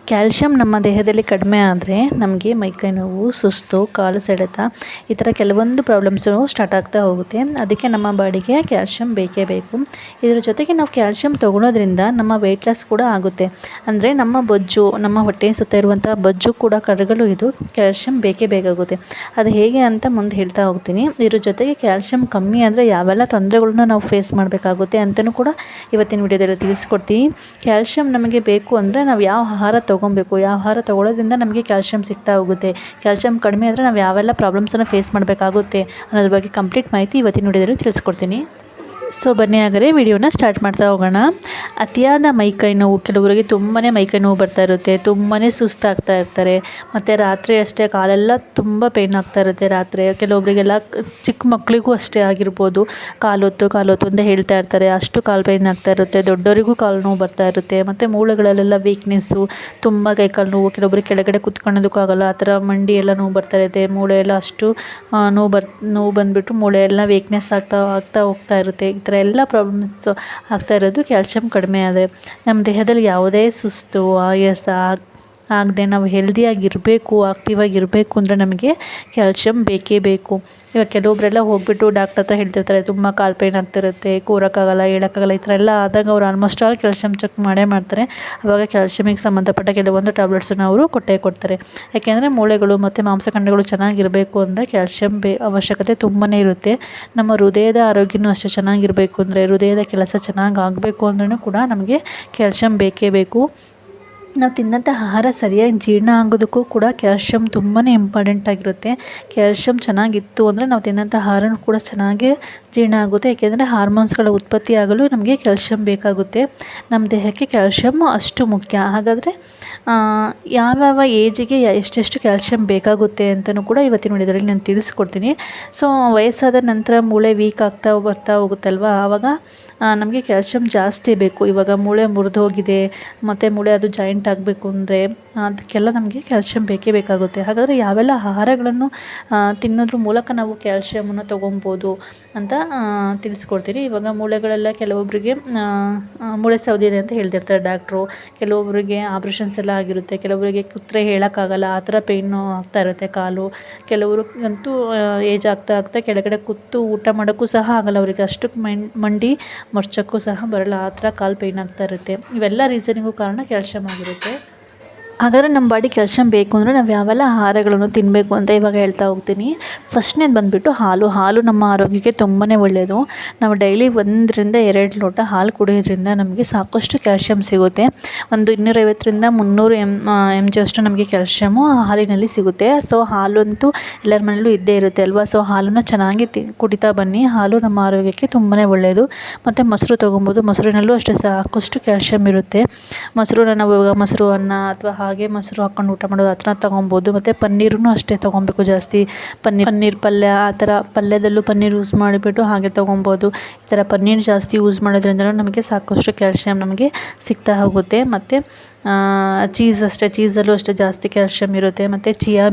Calcium ನಮ್ಮ ದೇಹದಲ್ಲಿ ಕಡಿಮೆ ಆದರೆ ನಮಗೆ ಮೈಕೈ ನೋವು, ಸುಸ್ತು, ಕಾಲು ಸೆಳೆತ ಈ ಥರ ಕೆಲವೊಂದು ಪ್ರಾಬ್ಲಮ್ಸು ಸ್ಟಾರ್ಟ್ ಆಗ್ತಾ ಹೋಗುತ್ತೆ. ಅದಕ್ಕೆ ನಮ್ಮ ಬಾಡಿಗೆ ಕ್ಯಾಲ್ಶಿಯಂ ಬೇಕೇ ಬೇಕು. ಇದರ ಜೊತೆಗೆ ನಾವು ಕ್ಯಾಲ್ಶಿಯಂ ತೊಗೊಳೋದ್ರಿಂದ ನಮ್ಮ ವೆಯ್ಟ್ ಲಾಸ್ ಕೂಡ ಆಗುತ್ತೆ. ಅಂದರೆ ನಮ್ಮ ಬೊಜ್ಜು, ನಮ್ಮ ಹೊಟ್ಟೆ ಸುತ್ತ ಇರುವಂಥ ಬೊಜ್ಜು ಕೂಡ ಕರಗಲು ಇದು ಕ್ಯಾಲ್ಶಿಯಂ ಬೇಕೇ ಬೇಕಾಗುತ್ತೆ. ಅದು ಹೇಗೆ ಅಂತ ಮುಂದೆ ಹೇಳ್ತಾ ಹೋಗ್ತೀನಿ. ಇದ್ರ ಜೊತೆಗೆ ಕ್ಯಾಲ್ಶಿಯಂ ಕಮ್ಮಿ ಆದರೆ ಯಾವೆಲ್ಲ ತೊಂದರೆಗಳನ್ನ ನಾವು ಫೇಸ್ ಮಾಡಬೇಕಾಗುತ್ತೆ ಅಂತಲೂ ಕೂಡ ಇವತ್ತಿನ ವಿಡಿಯೋದಲ್ಲಿ ತಿಳಿಸ್ಕೊಡ್ತೀನಿ. ಕ್ಯಾಲ್ಶಿಯಂ ನಮಗೆ ಬೇಕು ಅಂದರೆ ನಾವು ಯಾವ ಆಹಾರ ತೊಗೊಬೇಕು, ಯಾವ ಆಹಾರ ತೊಗೊಳೋದ್ರಿಂದ ನಮಗೆ ಕ್ಯಾಲ್ಶಿಯಂ ಸಿಗ್ತಾ ಹೋಗುತ್ತೆ, ಕ್ಯಾಲ್ಶಿಯಂ ಕಡಿಮೆ ಆದರೆ ನಾವು ಯಾವೆಲ್ಲ ಪ್ರಾಬ್ಲಮ್ಸನ್ನು ಫೇಸ್ ಮಾಡಬೇಕಾಗುತ್ತೆ ಅನ್ನೋದ್ರ ಬಗ್ಗೆ ಕಂಪ್ಲೀಟ್ ಮಾಹಿತಿ ಇವತ್ತಿನ ವಿಡಿಯೋದಲ್ಲಿ ತಿಳಿಸ್ಕೊಡ್ತೀನಿ. ಸೊ ಬನ್ನಿ ಹಾಗಾದರೆ ವಿಡಿಯೋನ ಸ್ಟಾರ್ಟ್ ಮಾಡ್ತಾ ಹೋಗೋಣ. ಅತಿಯಾದ ಮೈಕೈ ನೋವು, ಕೆಲವರಿಗೆ ತುಂಬಾ ಮೈಕೈ ನೋವು ಬರ್ತಾ ಇರುತ್ತೆ, ತುಂಬಾ ಸುಸ್ತಾಗ್ತಾ ಇರ್ತಾರೆ. ಮತ್ತು ರಾತ್ರಿ ಅಷ್ಟೇ ಕಾಲೆಲ್ಲ ತುಂಬ ಪೇಯ್ನ್ ಆಗ್ತಾ ಇರುತ್ತೆ ರಾತ್ರಿ. ಕೆಲವೊಬ್ಬರಿಗೆಲ್ಲ ಚಿಕ್ಕ ಮಕ್ಕಳಿಗೂ ಅಷ್ಟೇ ಆಗಿರ್ಬೋದು, ಕಾಲೊತ್ತು ಅಂತ ಹೇಳ್ತಾ ಇರ್ತಾರೆ, ಅಷ್ಟು ಕಾಲು ಪೇಯ್ನ್ ಆಗ್ತಾ ಇರುತ್ತೆ. ದೊಡ್ಡವರಿಗೂ ಕಾಲು ನೋವು ಬರ್ತಾ ಇರುತ್ತೆ. ಮತ್ತು ಮೂಳೆಗಳಲ್ಲೆಲ್ಲ ವೀಕ್ನೆಸ್ಸು, ತುಂಬ ಕೈಕಾಲು ನೋವು, ಕೆಲವೊಬ್ಬರಿಗೆ ಕೆಳಗಡೆ ಕುತ್ಕೊಳ್ಳೋದಕ್ಕೂ ಆಗೋಲ್ಲ, ಆ ಥರ ಮಂಡಿ ಎಲ್ಲ ನೋವು ಬರ್ತಾ ಇರುತ್ತೆ. ಮೂಳೆ ಎಲ್ಲ ಅಷ್ಟು ನೋವು ಬಂದುಬಿಟ್ಟು ಮೂಳೆ ಎಲ್ಲ ವೀಕ್ನೆಸ್ ಆಗ್ತಾ ಹೋಗ್ತಾ ಇರುತ್ತೆ. ಈ ಥರ ಎಲ್ಲ ಪ್ರಾಬ್ಲಮ್ಸ್ ಆಗ್ತಾ ಇರೋದು ಕ್ಯಾಲ್ಶಿಯಂ ಕಡಿಮೆ ಆದರೆ. ನಮ್ಮ ದೇಹದಲ್ಲಿ ಯಾವುದೇ ಸುಸ್ತು, ಆಯಾಸ ಆಗದೆ ನಾವು ಹೆಲ್ದಿಯಾಗಿರಬೇಕು, ಆಕ್ಟಿವ್ ಆಗಿರಬೇಕು ಅಂದರೆ ನಮಗೆ ಕ್ಯಾಲ್ಶಿಯಂ ಬೇಕೇ ಬೇಕು. ಇವಾಗ ಕೆಲವೊಬ್ಬರೆಲ್ಲ ಹೋಗ್ಬಿಟ್ಟು ಡಾಕ್ಟರ್ ಹತ್ರ ಹೇಳ್ತಿರ್ತಾರೆ, ತುಂಬ ಕಾಲು ಪೇಯ್ನ್ ಆಗ್ತಿರುತ್ತೆ, ಕೂರೋಕ್ಕಾಗಲ್ಲ, ಹೇಳೋಕ್ಕಾಗಲ್ಲ, ಈ ಥರ ಎಲ್ಲ ಆದಾಗ ಅವ್ರು ಆಲ್ಮೋಸ್ಟ್ ಆಲ್ ಕ್ಯಾಲ್ಶಿಯಂ ಚೆಕ್ ಮಾಡ್ತಾರೆ. ಆವಾಗ ಕ್ಯಾಲ್ಶಿಯಮಿಗೆ ಸಂಬಂಧಪಟ್ಟ ಕೆಲವೊಂದು ಟ್ಯಾಬ್ಲೆಟ್ಸನ್ನು ಅವರು ಕೊಡ್ತಾರೆ. ಯಾಕೆಂದರೆ ಮೂಳೆಗಳು ಮತ್ತು ಮಾಂಸಖಂಡಗಳು ಚೆನ್ನಾಗಿರಬೇಕು ಅಂದರೆ ಕ್ಯಾಲ್ಶಿಯಂ ಅವಶ್ಯಕತೆ ತುಂಬಾ ಇರುತ್ತೆ. ನಮ್ಮ ಹೃದಯದ ಆರೋಗ್ಯನೂ ಅಷ್ಟೇ ಚೆನ್ನಾಗಿರಬೇಕು ಅಂದರೆ, ಹೃದಯದ ಕೆಲಸ ಚೆನ್ನಾಗಿ ಆಗಬೇಕು ಅಂದ್ರೂ ಕೂಡ ನಮಗೆ ಕ್ಯಾಲ್ಶಿಯಂ ಬೇಕೇ ಬೇಕು. ನಾವು ತಿನ್ನಂಥ ಆಹಾರ ಸರಿಯಾಗಿ ಜೀರ್ಣ ಆಗೋದಕ್ಕೂ ಕೂಡ ಕ್ಯಾಲ್ಶಿಯಂ ತುಂಬಾ ಇಂಪಾರ್ಟೆಂಟ್ ಆಗಿರುತ್ತೆ. ಕ್ಯಾಲ್ಶಿಯಂ ಚೆನ್ನಾಗಿತ್ತು ಅಂದರೆ ನಾವು ತಿನ್ನಂಥ ಆಹಾರನೂ ಕೂಡ ಚೆನ್ನಾಗಿ ಜೀರ್ಣ ಆಗುತ್ತೆ. ಏಕೆಂದರೆ ಹಾರ್ಮೋನ್ಸ್ಗಳ ಉತ್ಪತ್ತಿ ಆಗಲು ನಮಗೆ ಕ್ಯಾಲ್ಶಿಯಂ ಬೇಕಾಗುತ್ತೆ. ನಮ್ಮ ದೇಹಕ್ಕೆ ಕ್ಯಾಲ್ಶಿಯಂ ಅಷ್ಟು ಮುಖ್ಯ. ಹಾಗಾದರೆ ಯಾವ್ಯಾವ ಏಜಿಗೆ ಎಷ್ಟೆಷ್ಟು ಕ್ಯಾಲ್ಶಿಯಂ ಬೇಕಾಗುತ್ತೆ ಅಂತಲೂ ಕೂಡ ಇವತ್ತಿನ ವಿಡಿಯೋದಲ್ಲಿ ನಾನು ತಿಳಿಸ್ಕೊಡ್ತೀನಿ. ಸೊ ವಯಸ್ಸಾದ ನಂತರ ಮೂಳೆ ವೀಕ್ ಬರ್ತಾ ಹೋಗುತ್ತಲ್ವ, ಆವಾಗ ನಮಗೆ ಕ್ಯಾಲ್ಶಿಯಂ ಜಾಸ್ತಿ ಬೇಕು. ಇವಾಗ ಮೂಳೆ ಮುರಿದು ಹೋಗಿದೆ ಮತ್ತು ಮೂಳೆ ಅದು ಜಾಯಿಂಟ್ ಆಗಬೇಕು ಅಂದರೆ ಅದಕ್ಕೆಲ್ಲ ನಮಗೆ ಕ್ಯಾಲ್ಶಿಯಂ ಬೇಕೇ ಬೇಕಾಗುತ್ತೆ. ಹಾಗಾದರೆ ಯಾವೆಲ್ಲ ಆಹಾರಗಳನ್ನು ತಿನ್ನೋದ್ರ ಮೂಲಕ ನಾವು ಕ್ಯಾಲ್ಶಿಯಮನ್ನು ತೊಗೊಬೋದು ಅಂತ ತಿಳಿಸ್ಕೊಡ್ತೀನಿ. ಇವಾಗ ಮೂಳೆಗಳೆಲ್ಲ ಕೆಲವೊಬ್ಬರಿಗೆ ಮೂಳೆ ಸೌದಿದೆ ಅಂತ ಹೇಳ್ತಿರ್ತಾರೆ ಡಾಕ್ಟ್ರು. ಕೆಲವೊಬ್ಬರಿಗೆ ಆಪ್ರೇಷನ್ಸ್ ಎಲ್ಲ ಆಗಿರುತ್ತೆ, ಕೆಲವರಿಗೆ ಕೂತ್ರೆ ಹೇಳೋಕ್ಕಾಗಲ್ಲ, ಆ ಥರ ಪೇಯ್ನು ಆಗ್ತಾ ಇರುತ್ತೆ ಕಾಲು. ಕೆಲವ್ರಿಗಂತೂ ಏಜ್ ಆಗ್ತಾ ಕೆಳಗಡೆ ಕೂತು ಊಟ ಮಾಡೋಕ್ಕೂ ಸಹ ಆಗಲ್ಲ, ಅವರಿಗೆ ಅಷ್ಟಕ್ಕೆ ಮಂಡಿ ಮರ್ಚೋಕ್ಕೂ ಸಹ ಬರಲ್ಲ, ಆ ಥರ ಕಾಲು ಪೇಯ್ನ್ ಆಗ್ತಾ ಇರುತ್ತೆ. ಇವೆಲ್ಲ ರೀಸನಿಗೂ ಕಾರಣ ಕ್ಯಾಲ್ಶಿಯಂ ಆಗಿರುತ್ತೆ. ಹಾಗಾದರೆ ನಮ್ಮ ಬಾಡಿ ಕ್ಯಾಲ್ಶಿಯಂ ಬೇಕು ಅಂದರೆ ನಾವು ಯಾವೆಲ್ಲ ಆಹಾರಗಳನ್ನು ತಿನ್ನಬೇಕು ಅಂತ ಇವಾಗ ಹೇಳ್ತಾ ಹೋಗ್ತೀನಿ. ಫಸ್ಟ್ನೇದು ಬಂದುಬಿಟ್ಟು ಹಾಲು ನಮ್ಮ ಆರೋಗ್ಯಕ್ಕೆ ತುಂಬಾ ಒಳ್ಳೆಯದು. ನಾವು ಡೈಲಿ 1 ರಿಂದ 2 ಲೋಟ ಹಾಲು ಕುಡಿಯೋದ್ರಿಂದ ನಮಗೆ ಸಾಕಷ್ಟು ಕ್ಯಾಲ್ಶಿಯಂ ಸಿಗುತ್ತೆ. ಒಂದು 250 ರಿಂದ 300 mg ಅಷ್ಟು ನಮಗೆ ಕ್ಯಾಲ್ಶಿಯಮು ಹಾಲಿನಲ್ಲಿ ಸಿಗುತ್ತೆ. ಸೊ ಹಾಲಂತೂ ಎಲ್ಲರ ಮನೆಯಲ್ಲೂ ಇದ್ದೇ ಇರುತ್ತೆ ಅಲ್ವಾ. ಸೊ ಹಾಲನ್ನು ಚೆನ್ನಾಗಿ ಕುಡಿತಾ ಬನ್ನಿ. ಹಾಲು ನಮ್ಮ ಆರೋಗ್ಯಕ್ಕೆ ತುಂಬಾ ಒಳ್ಳೆಯದು. ಮತ್ತು ಮೊಸರು ತೊಗೊಬೋದು. ಮೊಸರಿನಲ್ಲೂ ಅಷ್ಟೇ ಸಾಕಷ್ಟು ಕ್ಯಾಲ್ಶಿಯಂ ಇರುತ್ತೆ. ಮೊಸರನ್ನ ನಾವು ಇವಾಗ ಮೊಸರು ಅನ್ನ ಅಥವಾ ಹಾಗೆ ಮೊಸರು ಹಾಕ್ಕೊಂಡು ಊಟ ಮಾಡೋದು ಆ ಥರ ತೊಗೊಬೋದು. ಮತ್ತು ಪನ್ನೀರೂ ಅಷ್ಟೇ ತೊಗೊಬೇಕು ಜಾಸ್ತಿ. ಪನ್ನೀರ್ ಪಲ್ಯ, ಆ ಥರ ಪಲ್ಯದಲ್ಲೂ ಪನ್ನೀರ್ ಯೂಸ್ ಮಾಡಿಬಿಟ್ಟು ಹಾಗೆ ತೊಗೊಬೋದು. ಈ ಥರ ಪನ್ನೀರ್ ಜಾಸ್ತಿ ಯೂಸ್ ಮಾಡೋದ್ರಿಂದ ನಮಗೆ ಸಾಕಷ್ಟು ಕ್ಯಾಲ್ಶಿಯಂ ನಮಗೆ ಸಿಗ್ತಾ ಹೋಗುತ್ತೆ. ಮತ್ತು ಚೀಸಲ್ಲೂ ಅಷ್ಟೇ ಜಾಸ್ತಿ ಕ್ಯಾಲ್ಶಿಯಂ ಇರುತ್ತೆ. ಮತ್ತು ಚಿಯಾ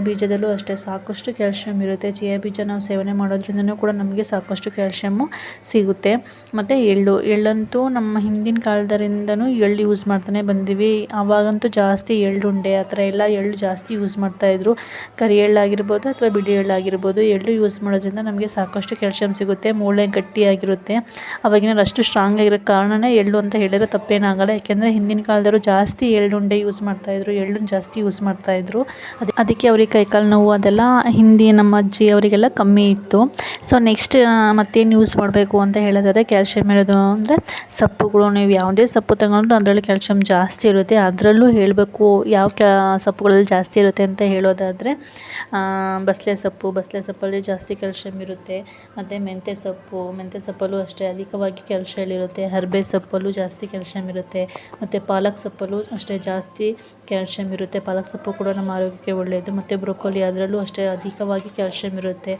ಬೀಜದಲ್ಲೂ ಅಷ್ಟೇ ಸಾಕಷ್ಟು ಕ್ಯಾಲ್ಶಿಯಂ ಇರುತ್ತೆ. ಚಿಯಾ ಬೀಜ ನಾವು ಸೇವನೆ ಮಾಡೋದ್ರಿಂದನೂ ಕೂಡ ನಮಗೆ ಸಾಕಷ್ಟು ಕ್ಯಾಲ್ಶಿಯಮ್ಮು ಸಿಗುತ್ತೆ. ಮತ್ತು ಎಳ್ಳಂತೂ ನಮ್ಮ ಹಿಂದಿನ ಕಾಲದಿಂದನೂ ಎಳ್ಳು ಯೂಸ್ ಮಾಡ್ತಾನೆ ಬಂದೀವಿ. ಆವಾಗಂತೂ ಜಾಸ್ತಿ ಎಳ್ಳುಂಡೆ ಆ ಥರ ಎಲ್ಲ ಎಳ್ಳು ಜಾಸ್ತಿ ಯೂಸ್ ಮಾಡ್ತಾಯಿದ್ರು. ಕರಿ ಎಳ್ಳಾಗಿರ್ಬೋದು ಅಥವಾ ಬಿಳಿ ಎಳ್ಳಾಗಿರ್ಬೋದು, ಎಳ್ಳು ಯೂಸ್ ಮಾಡೋದ್ರಿಂದ ನಮಗೆ ಸಾಕಷ್ಟು ಕ್ಯಾಲ್ಶಿಯಂ ಸಿಗುತ್ತೆ. ಮೂಳೆ ಗಟ್ಟಿಯಾಗಿರುತ್ತೆ. ಅವಾಗಿನ ಅಷ್ಟು ಸ್ಟ್ರಾಂಗ್ ಆಗಿರೋ ಕಾರಣನೇ ಎಳ್ಳು ಅಂತ ಹೇಳಿದ್ರೆ ತಪ್ಪೇನಾಗಲ್ಲ. ಯಾಕೆಂದರೆ ಹಿಂದಿನ ಕಾಲದವರು ಜಾಸ್ತಿ ಎಳ್ಳುಂಡೆ ಯೂಸ್ ಮಾಡ್ತಾಯಿದ್ರು, ಎಳ್ಳನ್ನು ಜಾಸ್ತಿ ಯೂಸ್ ಮಾಡ್ತಾಯಿದ್ರು. ಅದಕ್ಕೆ ಅವ್ರಿಗೆ ಕೈಕಾಲು ನೋವು ಅದೆಲ್ಲ ನಮ್ಮ ಅಜ್ಜಿ ಅವರಿಗೆಲ್ಲ ಕಮ್ಮಿ ಇತ್ತು. ಸೊ ನೆಕ್ಸ್ಟ್ ಮತ್ತೇನು ಯೂಸ್ ಮಾಡಬೇಕು ಅಂತ ಹೇಳಿದ್ರೆ ಕ್ಯಾಲ್ಶಿಯಂ ಇರೋದು ಅಂದರೆ ಸೊಪ್ಪುಗಳು. ನೀವು ಯಾವುದೇ ಸೊಪ್ಪು ತಗೊಂಡ್ರು ಅದರಲ್ಲಿ ಕ್ಯಾಲ್ಶಿಯಂ ಜಾಸ್ತಿ ಇರುತ್ತೆ. ಅದರಲ್ಲೂ ಹೇಳಬೇಕು ಯಾವ ಸೊಪ್ಪುಗಳಲ್ಲಿ ಜಾಸ್ತಿ ಇರುತ್ತೆ ಅಂತ ಹೇಳೋದಾದರೆ ಬಸಳೆ ಸೊಪ್ಪಲ್ಲಿ ಜಾಸ್ತಿ ಕ್ಯಾಲ್ಶಿಯಂ ಇರುತ್ತೆ. ಮತ್ತು ಮೆಂತ್ಯ ಸೊಪ್ಪಲ್ಲೂ ಅಷ್ಟೇ ಅಧಿಕವಾಗಿ ಕ್ಯಾಲ್ಶಿಯಂ ಇರುತ್ತೆ. ಹರ್ಬೆ ಸೊಪ್ಪಲ್ಲೂ ಜಾಸ್ತಿ ಕ್ಯಾಲ್ಶಿಯಂ ಇರುತ್ತೆ. ಮತ್ತು ಪಾಲಕ್ ಸೊಪ್ಪಲ್ಲೂ ಅಷ್ಟೇ ಜಾಸ್ತಿ ಕ್ಯಾಲ್ಶಿಯಂ ಇರುತ್ತೆ. ಪಾಲಕ್ ಸೊಪ್ಪು ಕೂಡ ನಮ್ಮ ಆರೋಗ್ಯಕ್ಕೆ ಒಳ್ಳೆಯದು. ಮತ್ತು ಬ್ರೊಕೊಲಿ ಅದರಲ್ಲೂ ಅಷ್ಟೇ ಅಧಿಕವಾಗಿ ಕ್ಯಾಲ್ಶಿಯಂ ಇರುತ್ತೆ.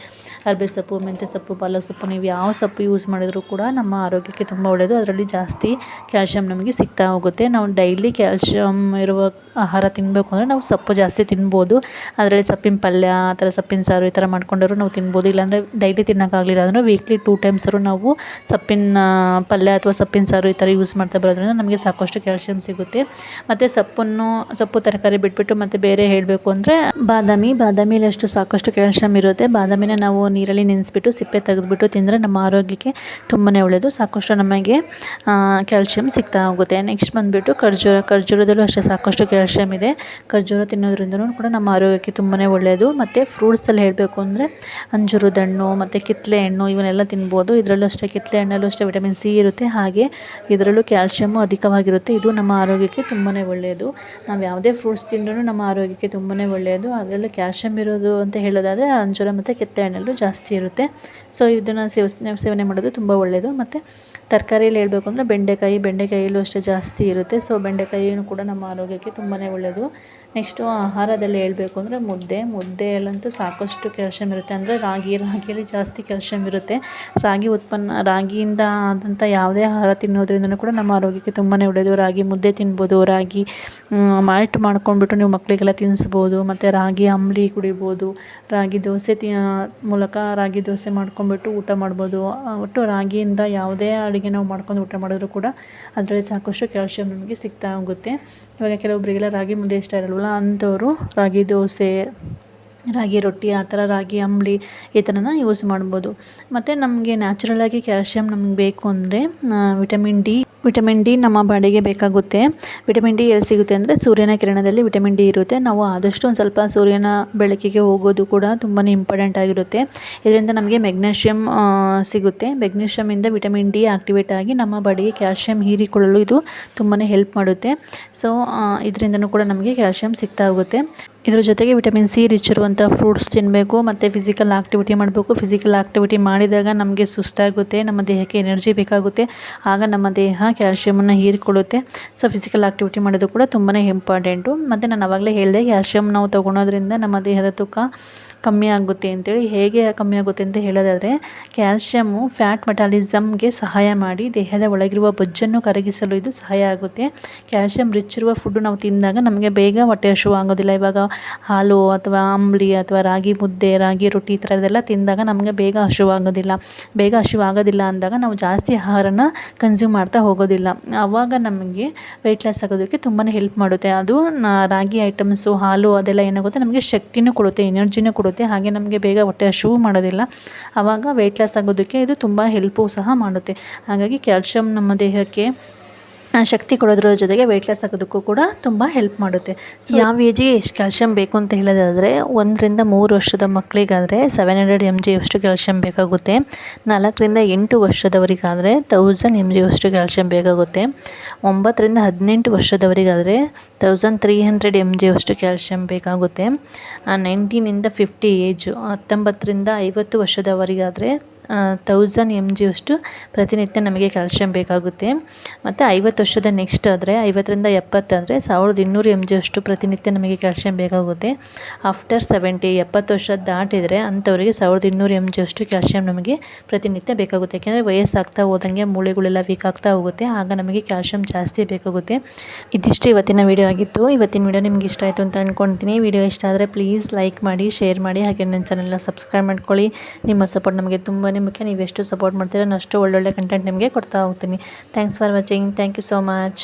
ಅರ್ಬೆ ಸೊಪ್ಪು, ಮೆಂತ್ಯ ಸೊಪ್ಪು, ಪಾಲಕ್ ಸೊಪ್ಪು ನೀವು ಯಾವ ಸೊಪ್ಪು ಯೂಸ್ ಮಾಡಿದರೂ ಕೂಡ ನಮ್ಮ ಆರೋಗ್ಯಕ್ಕೆ ತುಂಬ ಒಳ್ಳೆಯದು. ಅದರಲ್ಲಿ ಜಾಸ್ತಿ ಕ್ಯಾಲ್ಶಿಯಂ ನಮಗೆ ಸಿಗ್ತಾ ಹೋಗುತ್ತೆ. ನಾವು ಡೈಲಿ ಕ್ಯಾಲ್ಶಿಯಂ ಇರುವ ಆಹಾರ ತಿನ್ನಬೇಕು ಅಂದರೆ ನಾವು ಸೊಪ್ಪು ಜಾಸ್ತಿ ತಿನ್ಬೋದು. ಅದರಲ್ಲಿ ಸೊಪ್ಪಿನ ಪಲ್ಯ, ಆ ಥರ ಸೊಪ್ಪಿನ ಸಾರು ಈ ಥರ ಮಾಡ್ಕೊಂಡರೂ ನಾವು ತಿನ್ಬೋದು. ಇಲ್ಲಾಂದರೆ ಡೈಲಿ ತಿನ್ನೋಕ್ಕಾಗಲಿಲ್ಲ ಅಂದರೆ ವೀಕ್ಲಿ 2 ಟೈಮ್ಸರು ನಾವು ಸೊಪ್ಪಿನ ಪಲ್ಯ ಅಥವಾ ಸೊಪ್ಪಿನ ಸಾರು ಈ ಥರ ಯೂಸ್ ಮಾಡ್ತಾ ಬರೋದ್ರಿಂದ ನಮಗೆ ಸಾಕಷ್ಟು ಕ್ಯಾಲ್ಶಿಯಂ ಸಿಗುತ್ತೆ. ಮತ್ತು ಸೊಪ್ಪು ತರಕಾರಿ ಬಿಟ್ಬಿಟ್ಟು ಮತ್ತು ಬೇರೆ ಹೇಳಬೇಕು ಅಂದರೆ ಬಾದಾಮಿಲಿ ಅಷ್ಟು ಸಾಕಷ್ಟು ಕ್ಯಾಲ್ಶಿಯಂ ಇರುತ್ತೆ. ಬಾದಾಮಿನ ನಾವು ನೀರಲ್ಲಿ ನೆನೆಸ್ಬಿಟ್ಟು ಸಿಪ್ಪೆ ತೆಗೆದುಬಿಟ್ಟು ತಿಂದರೆ ನಮ್ಮ ಆರೋಗ್ಯಕ್ಕೆ ತುಂಬಾ ಒಳ್ಳೆಯದು. ಸಾಕಷ್ಟು ನಮಗೆ ಕ್ಯಾಲ್ಶಿಯಂ ಸಿಗ್ತಾ ಹೋಗುತ್ತೆ. ನೆಕ್ಸ್ಟ್ ಬಂದುಬಿಟ್ಟು ಖರ್ಜೂರದಲ್ಲೂ ಅಷ್ಟೇ ಸಾಕಷ್ಟು ಕ್ಯಾಲ್ಶಿಯಂ ಇದೆ. ಖರ್ಜೂರ ತಿನ್ನೋದ್ರಿಂದಲೂ ಕೂಡ ನಮ್ಮ ಆರೋಗ್ಯಕ್ಕೆ ತುಂಬಾ ಒಳ್ಳೆಯದು. ಮತ್ತು ಫ್ರೂಟ್ಸಲ್ಲಿ ಹೇಳಬೇಕು ಅಂದರೆ ಅಂಜೂರದ ಹಣ್ಣು ಮತ್ತು ಕಿತ್ತಳೆ ಹಣ್ಣು ಇವನ್ನೆಲ್ಲ ತಿನ್ಬೋದು. ಇದರಲ್ಲೂ ಅಷ್ಟೇ ಕಿತ್ತಳೆ ಹಣ್ಣಲ್ಲೂ ಅಷ್ಟೇ ವಿಟಮಿನ್ ಸಿ ಇರುತ್ತೆ, ಹಾಗೆ ಇದರಲ್ಲೂ ಕ್ಯಾಲ್ಶಿಯಮ್ಮು ಅಧಿಕವಾಗಿರುತ್ತೆ. ಇದು ನಮ್ಮ ಆರೋಗ್ಯಕ್ಕೆ ತುಂಬಾ ಒಳ್ಳೆಯದು. ನಾವು ಯಾವುದೇ ಫ್ರೂಟ್ಸ್ ತಿಂದ್ರೂ ನಮ್ಮ ಆರೋಗ್ಯಕ್ಕೆ ತುಂಬಾ ಒಳ್ಳೆಯದು. ಅದರಲ್ಲೂ ಕ್ಯಾಲ್ಶಿಯಂ ಇರೋದು ಅಂತ ಹೇಳೋದಾದರೆ ಅಂಜೂರ ಮತ್ತು ಕಿತ್ತಳೆ ಹಣ್ಣಲ್ಲೂ ಜಾಸ್ತಿ ಇರುತ್ತೆ. ಸೊ ಇದನ್ನು ಸೇವನೆ ಮಾಡೋದು ತುಂಬ ಒಳ್ಳೆಯದು. ಮತ್ತು ತರಕಾರಿಯಲ್ಲಿ ಹೇಳಬೇಕು ಅಂದರೆ ಬೆಂಡೆಕಾಯಲ್ಲೂ ಅಷ್ಟೇ ಜಾಸ್ತಿ ಇರುತ್ತೆ. ಸೊ ಬೆಂಡೆಕಾಯಿಯೂ ಕೂಡ ನಮ್ಮ ಆರೋಗ್ಯಕ್ಕೆ ತುಂಬಾ ಒಳ್ಳೆಯದು. ನೆಕ್ಸ್ಟು ಆಹಾರದಲ್ಲಿ ಹೇಳಬೇಕು ಅಂದರೆ ಮುದ್ದೆಯಲ್ಲಂತೂ ಸಾಕಷ್ಟು ಕ್ಯಾಲ್ಶಿಯಂ ಇರುತ್ತೆ. ಅಂದರೆ ರಾಗಿಯಲ್ಲಿ ಜಾಸ್ತಿ ಕ್ಯಾಲ್ಶಿಯಂ ಇರುತ್ತೆ. ರಾಗಿಯಿಂದ ಆದಂಥ ಯಾವುದೇ ಆಹಾರ ತಿನ್ನೋದ್ರಿಂದಲೂ ಕೂಡ ನಮ್ಮ ಆರೋಗ್ಯಕ್ಕೆ ತುಂಬಾ ಒಳ್ಳೆಯದು. ರಾಗಿ ಮುದ್ದೆ ತಿನ್ಬೋದು, ರಾಗಿ ಮಾಲ್ಟ್ ಮಾಡ್ಕೊಂಡ್ಬಿಟ್ಟು ನೀವು ಮಕ್ಕಳಿಗೆಲ್ಲ ತಿನ್ನಿಸ್ಬೋದು. ಮತ್ತು ರಾಗಿ ಅಂಬಲಿ ಕುಡಿಬೋದು, ರಾಗಿ ದೋಸೆ ರಾಗಿ ದೋಸೆ ಮಾಡ್ಕೊಂಡ್ಬಿಟ್ಟು ಊಟ ಮಾಡ್ಬೋದು. ಒಟ್ಟು ರಾಗಿಯಿಂದ ಯಾವುದೇ ಅಡುಗೆ ನಾವು ಮಾಡ್ಕೊಂಡು ಊಟ ಮಾಡಿದ್ರು ಕೂಡ ಅದರಲ್ಲಿ ಸಾಕಷ್ಟು ಕ್ಯಾಲ್ಶಿಯಂ ನಮಗೆ ಸಿಗ್ತಾ ಹೋಗುತ್ತೆ. ಇವಾಗ ಕೆಲವೊಬ್ಬರಿಗೆಲ್ಲ ರಾಗಿ ಮುದ್ದೆ ಇಷ್ಟ ಇರಲ್ವಲ್ಲ, ಅಂಥವರು ರಾಗಿ ದೋಸೆ, ರಾಗಿ ರೊಟ್ಟಿ, ಆ ಥರ ರಾಗಿ ಅಂಬಲಿ ಈ ಥರನ ಯೂಸ್ ಮಾಡ್ಬೋದು. ಮತ್ತು ನಮಗೆ ನ್ಯಾಚುರಲಾಗಿ ಕ್ಯಾಲ್ಶಿಯಂ ನಮ್ಗೆ ಬೇಕು ಅಂದರೆ ವಿಟಮಿನ್ ಡಿ ನಮ್ಮ ಬಾಡಿಗೆ ಬೇಕಾಗುತ್ತೆ. ವಿಟಮಿನ್ ಡಿ ಎಲ್ಲಿ ಸಿಗುತ್ತೆ ಅಂದರೆ ಸೂರ್ಯನ ಕಿರಣದಲ್ಲಿ ವಿಟಮಿನ್ ಡಿ ಇರುತ್ತೆ. ನಾವು ಆದಷ್ಟು ಒಂದು ಸ್ವಲ್ಪ ಸೂರ್ಯನ ಬೆಳಕಿಗೆ ಹೋಗೋದು ಕೂಡ ತುಂಬಾ ಇಂಪಾರ್ಟೆಂಟ್ ಆಗಿರುತ್ತೆ. ಇದರಿಂದ ನಮಗೆ ಮೆಗ್ನೀಷಿಯಮ್ ಸಿಗುತ್ತೆ. ಮೆಗ್ನೀಷಿಯಮಿಂದ ವಿಟಮಿನ್ ಡಿ ಆಕ್ಟಿವೇಟ್ ಆಗಿ ನಮ್ಮ ಬಾಡಿಗೆ ಕ್ಯಾಲ್ಶಿಯಂ ಹೀರಿಕೊಳ್ಳಲು ಇದು ತುಂಬಾ ಹೆಲ್ಪ್ ಮಾಡುತ್ತೆ. ಸೊ ಇದರಿಂದನೂ ಕೂಡ ನಮಗೆ ಕ್ಯಾಲ್ಶಿಯಂ ಸಿಗ್ತಾ ಹೋಗುತ್ತೆ. ಇದ್ರ ಜೊತೆಗೆ ವಿಟಮಿನ್ ಸಿ ರಿಚ್ ಇರುವಂಥ ಫ್ರೂಟ್ಸ್ ತಿನ್ನಬೇಕು. ಮತ್ತು ಫಿಸಿಕಲ್ ಆಕ್ಟಿವಿಟಿ ಮಾಡಬೇಕು. ಫಿಸಿಕಲ್ ಆಕ್ಟಿವಿಟಿ ಮಾಡಿದಾಗ ನಮಗೆ ಸುಸ್ತಾಗುತ್ತೆ, ನಮ್ಮ ದೇಹಕ್ಕೆ ಎನರ್ಜಿ ಬೇಕಾಗುತ್ತೆ, ಆಗ ನಮ್ಮ ದೇಹ ಕ್ಯಾಲ್ಶಿಯಮನ್ನು ಹೀರಿಕೊಳ್ಳುತ್ತೆ. ಸೊ ಫಿಸಿಕಲ್ ಆಕ್ಟಿವಿಟಿ ಮಾಡೋದು ಕೂಡ ತುಂಬಾ ಇಂಪಾರ್ಟೆಂಟು. ಮತ್ತು ನಾನು ಆವಾಗಲೇ ಹೇಳಿದೆ, ಕ್ಯಾಲ್ಶಿಯಂ ನಾವು ತೊಗೊಳೋದ್ರಿಂದ ನಮ್ಮ ದೇಹದ ತೂಕ ಕಮ್ಮಿ ಆಗುತ್ತೆ ಅಂತೇಳಿ. ಹೇಗೆ ಕಮ್ಮಿ ಆಗುತ್ತೆ ಅಂತ ಹೇಳೋದಾದರೆ, ಕ್ಯಾಲ್ಶಿಯಮ್ಮು ಫ್ಯಾಟ್ ಮೆಟಾಲಿಸಮ್ಗೆ ಸಹಾಯ ಮಾಡಿ ದೇಹದ ಒಳಗಿರುವ ಬೊಜ್ಜನ್ನು ಕರಗಿಸಲು ಇದು ಸಹಾಯ ಆಗುತ್ತೆ. ಕ್ಯಾಲ್ಶಿಯಂ ರಿಚ್ ಇರುವ ಫುಡ್ಡು ನಾವು ತಿಂದಾಗ ನಮಗೆ ಬೇಗ ಹೊಟ್ಟೆ ಹಸಿವು ಆಗೋದಿಲ್ಲ. ಇವಾಗ ಹಾಲು ಅಥವಾ ಅಂಬಲಿ ಅಥವಾ ರಾಗಿ ಮುದ್ದೆ, ರಾಗಿ ರೊಟ್ಟಿ ಈ ಥರದ್ದೆಲ್ಲ ತಿಂದಾಗ ನಮಗೆ ಬೇಗ ಹಸಿವಾಗೋದಿಲ್ಲ ಅಂದಾಗ ನಾವು ಜಾಸ್ತಿ ಆಹಾರನ ಕನ್ಸ್ಯೂಮ್ ಮಾಡ್ತಾ ಹೋಗೋದಿಲ್ಲ. ಆವಾಗ ನಮಗೆ ವೆಯ್ಟ್ ಲಾಸ್ ಆಗೋದಕ್ಕೆ ತುಂಬಾ ಹೆಲ್ಪ್ ಮಾಡುತ್ತೆ. ಅದು ರಾಗಿ ಐಟಮ್ಸು, ಹಾಲು ಅದೆಲ್ಲ ಏನಾಗುತ್ತೆ, ನಮಗೆ ಶಕ್ತಿನೂ ಕೊಡುತ್ತೆ, ಎನರ್ಜಿನೂ ಕೊಡುತ್ತೆ, ಹಾಗೆ ನಮಗೆ ಬೇಗ ಹೊಟ್ಟೆ ಹಸಿವು ಮಾಡೋದಿಲ್ಲ. ಆವಾಗ ವೆಯ್ಟ್ ಲಾಸ್ ಆಗೋದಕ್ಕೆ ಇದು ತುಂಬ ಹೆಲ್ಪು ಸಹ ಮಾಡುತ್ತೆ. ಹಾಗಾಗಿ ಕ್ಯಾಲ್ಶಿಯಂ ನಮ್ಮ ದೇಹಕ್ಕೆ ಶಕ್ತಿ ಕೊಡೋದ್ರ ಜೊತೆಗೆ ವೆಯ್ಟ್ ಲಾಸ್ ಆಗೋದಕ್ಕೂ ಕೂಡ ತುಂಬ ಹೆಲ್ಪ್ ಮಾಡುತ್ತೆ. ಸೊ ಯಾವ ಏಜಿಗೆ ಎಷ್ಟು ಕ್ಯಾಲ್ಶಿಯಂ ಬೇಕು ಅಂತ ಹೇಳೋದಾದರೆ, 1 ರಿಂದ 3 ವರ್ಷದ ಮಕ್ಕಳಿಗಾದರೆ 700 mg ಅಷ್ಟು ಕ್ಯಾಲ್ಶಿಯಂ ಬೇಕಾಗುತ್ತೆ. 4 ರಿಂದ 8 ವರ್ಷದವರಿಗಾದರೆ 1000 mg ಅಷ್ಟು ಕ್ಯಾಲ್ಶಿಯಂ ಬೇಕಾಗುತ್ತೆ. 9 ರಿಂದ 18 ವರ್ಷದವರಿಗಾದರೆ 1300 mg ಅಷ್ಟು ಕ್ಯಾಲ್ಶಿಯಂ ಬೇಕಾಗುತ್ತೆ. 19 ಇಂದ 50 ಏಜು, 19 ರಿಂದ 50 ವರ್ಷದವರಿಗಾದರೆ 1000 mg ಅಷ್ಟು ಪ್ರತಿನಿತ್ಯ ನಮಗೆ ಕ್ಯಾಲ್ಶಿಯಂ ಬೇಕಾಗುತ್ತೆ. ಮತ್ತು 50 ವರ್ಷದ ನೆಕ್ಸ್ಟ್ ಆದರೆ 50 ರಿಂದ 70 ಅಂದರೆ 1200 mg ಅಷ್ಟು ಪ್ರತಿನಿತ್ಯ ನಮಗೆ ಕ್ಯಾಲ್ಶಿಯಂ ಬೇಕಾಗುತ್ತೆ. ಆಫ್ಟರ್ 70 ವರ್ಷ ದಾಟಿದರೆ ಅಂಥವರಿಗೆ 1200 mg ಅಷ್ಟು ಕ್ಯಾಲ್ಶಿಯಂ ನಮಗೆ ಪ್ರತಿನಿತ್ಯ ಬೇಕಾಗುತ್ತೆ. ಯಾಕೆಂದರೆ ವಯಸ್ಸಾಗ್ತಾ ಹೋದಂಗೆ ಮೂಳೆಗಳೆಲ್ಲ ವೀಕ್ ಆಗ್ತಾ ಹೋಗುತ್ತೆ, ಆಗ ನಮಗೆ ಕ್ಯಾಲ್ಶಿಯಂ ಜಾಸ್ತಿ ಬೇಕಾಗುತ್ತೆ. ಇದಿಷ್ಟು ಇವತ್ತಿನ ವಿಡಿಯೋ ಆಗಿತ್ತು. ಇವತ್ತಿನ ವಿಡಿಯೋ ನಿಮ್ಗೆ ಇಷ್ಟ ಆಯಿತು ಅಂತ ಅಂದ್ಕೊಳ್ತೀನಿ. ವಿಡಿಯೋ ಇಷ್ಟ ಆದರೆ ಪ್ಲೀಸ್ ಲೈಕ್ ಮಾಡಿ, ಶೇರ್ ಮಾಡಿ, ಹಾಗೆ ನನ್ನ ಚಾನಲ್ನ ಸಬ್ಸ್ಕ್ರೈಬ್ ಮಾಡ್ಕೊಳ್ಳಿ. ನಿಮ್ಮ ಸಪೋರ್ಟ್ ನಮಗೆ ತುಂಬಾ ಮುಖ್ಯ. ನೀವು ಎಷ್ಟು ಸಪೋರ್ಟ್ ಮಾಡ್ತೀರಾ ಅಷ್ಟು ಒಳ್ಳೊಳ್ಳೆ ಕಂಟೆಂಟ್ ನಿಮಗೆ ಕೊಡ್ತಾ ಹೋಗ್ತೀನಿ. Thanks for watching. Thank you so much.